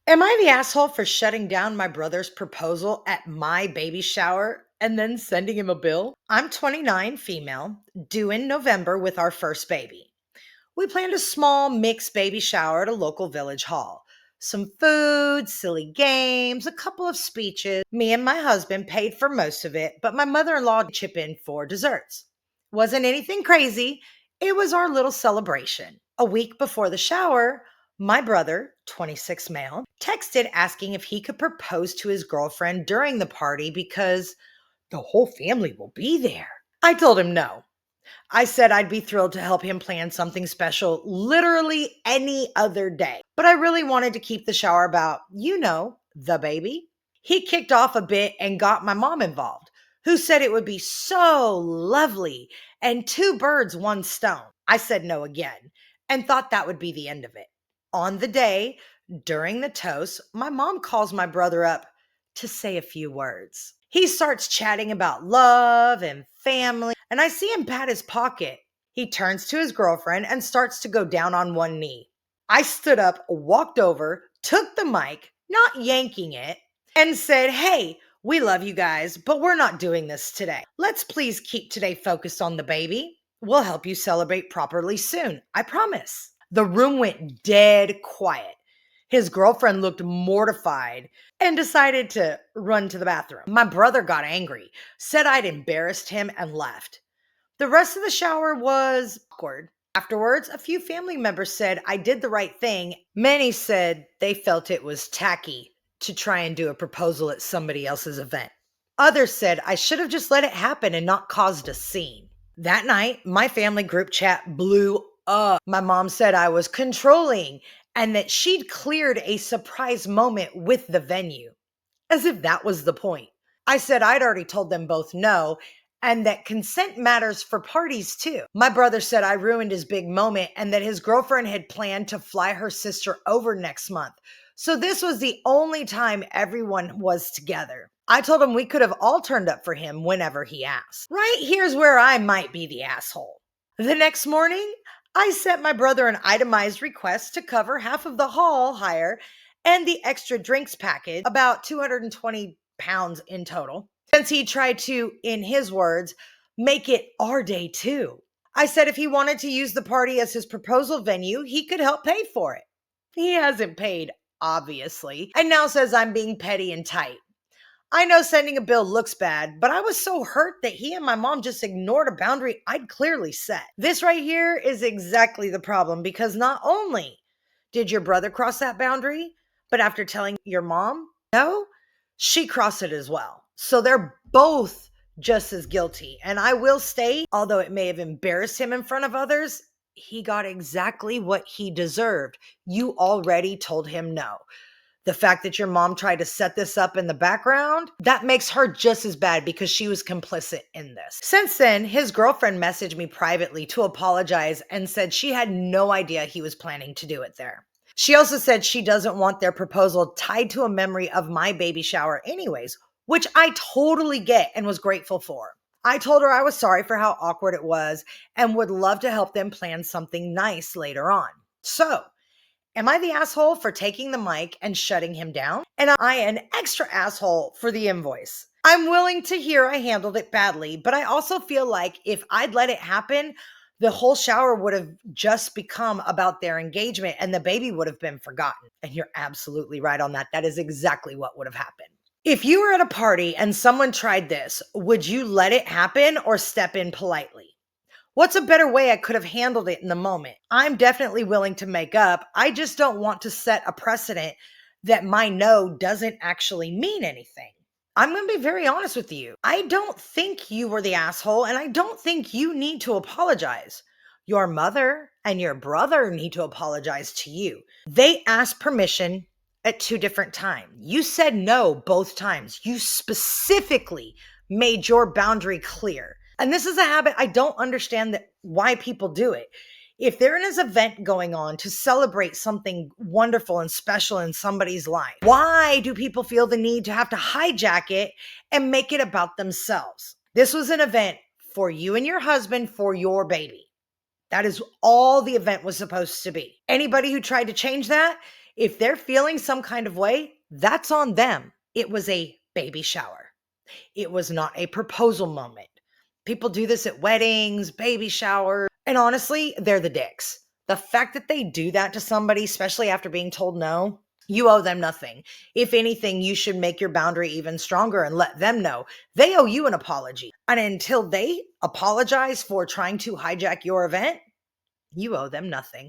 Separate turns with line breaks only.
Am I the asshole for shutting down my brother's proposal at my baby shower and then sending him a bill? I'm 29, female, due in November with our first baby. We planned a small mixed baby shower at a local village hall. Some food, silly games, a couple of speeches. Me and my husband paid for most of it, but my mother in law chipped in for desserts. Wasn't anything crazy. It was our little celebration. A week before the shower, my brother, 26 male, texted asking if he could propose to his girlfriend during the party because the whole family will be there. I told him no. I said I'd be thrilled to help him plan something special literally any other day. But I really wanted to keep the shower about, the baby. He kicked off a bit and got my mom involved, who said it would be so lovely and two birds, one stone. I said no again and thought that would be the end of it. On the day, during the toast, my mom calls my brother up to say a few words. He starts chatting about love and family, and I see him pat his pocket. He turns to his girlfriend and starts to go down on one knee. I stood up, walked over, took the mic, not yanking it, and said, "Hey, we love you guys, but we're not doing this today. Let's please keep today focused on the baby. We'll help you celebrate properly soon, I promise." The room went dead quiet. His girlfriend looked mortified and decided to run to the bathroom. My brother got angry, said I'd embarrassed him, and left. The rest of the shower was awkward. Afterwards, a few family members said I did the right thing. Many said they felt it was tacky to try and do a proposal at somebody else's event. Others said I should have just let it happen and not caused a scene. That night, my family group chat blew up. My mom said I was controlling and that she'd cleared a surprise moment with the venue, as if that was the point. I said I'd already told them both no, and that consent matters for parties too. My brother said I ruined his big moment and that his girlfriend had planned to fly her sister over next month. So this was the only time everyone was together. I told him we could have all turned up for him whenever he asked. Right here's where I might be the asshole. The next morning, I sent my brother an itemized request to cover half of the hall hire and the extra drinks package, about 220 pounds in total, since he tried to, in his words, make it our day too. I said if he wanted to use the party as his proposal venue, he could help pay for it. He hasn't paid, obviously, and now says I'm being petty and tight. I know sending a bill looks bad, but I was so hurt that he and my mom just ignored a boundary I'd clearly set. This right here is exactly the problem, because not only did your brother cross that boundary, but after telling your mom no, she crossed it as well. So they're both just as guilty. And I will state, although it may have embarrassed him in front of others, he got exactly what he deserved. You already told him no. The fact that your mom tried to set this up in the background, that makes her just as bad because she was complicit in this. Since then, his girlfriend messaged me privately to apologize and said she had no idea he was planning to do it there. She also said she doesn't want their proposal tied to a memory of my baby shower anyways, which I totally get and was grateful for. I told her I was sorry for how awkward it was and would love to help them plan something nice later on. So, am I the asshole for taking the mic and shutting him down? And I an extra asshole for the invoice? I'm willing to hear I handled it badly, but I also feel like if I'd let it happen, the whole shower would have just become about their engagement and the baby would have been forgotten. And you're absolutely right on that. That is exactly what would have happened. If you were at a party and someone tried this, would you let it happen or step in politely? What's a better way I could have handled it in the moment? I'm definitely willing to make up. I just don't want to set a precedent that my no doesn't actually mean anything. I'm going to be very honest with you. I don't think you were the asshole, and I don't think you need to apologize. Your mother and your brother need to apologize to you. They asked permission at two different times. You said no both times. You specifically made your boundary clear. And this is a habit I don't understand why people do it. If there is an event going on to celebrate something wonderful and special in somebody's life, why do people feel the need to have to hijack it and make it about themselves? This was an event for you and your husband for your baby. That is all the event was supposed to be. Anybody who tried to change that If they're feeling some kind of way, that's on them. It was a baby shower. It was not a proposal moment. People do this at weddings, baby showers, and honestly, they're the dicks. The fact that they do that to somebody, especially after being told no, you owe them nothing. If anything, you should make your boundary even stronger and let them know they owe you an apology. And until they apologize for trying to hijack your event, you owe them nothing.